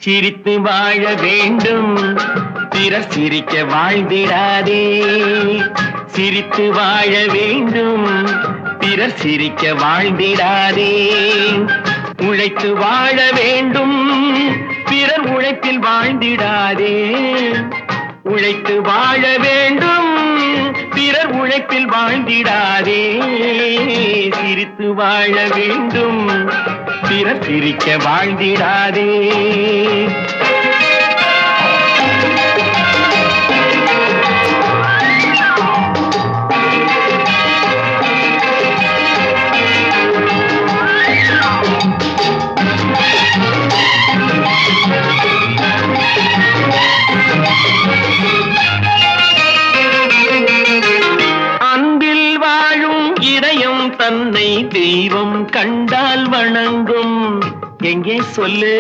சிரித்து வாழ வேண்டும், பிறர் சிரிக்க வாழ்ந்திடாதே. சிரித்து வாழ வேண்டும், பிறர் சிரிக்க வாழ்ந்திடாதே. உழைத்து வாழ வேண்டும், பிறர் உழைப்பில் வாழ்ந்திடாதே. உழைத்து வாழ வேண்டும், பிறர் உழைப்பில் வாழ்ந்திடாதே. சிரித்து வாழ வேண்டும், பிறர் சிரிக்க வாழ்ந்திடாதே. அன்பில் வாழும் இதயம் தன்னை தெய்வம் கண்டால் வணங்கும். எங்கே சொல்லு?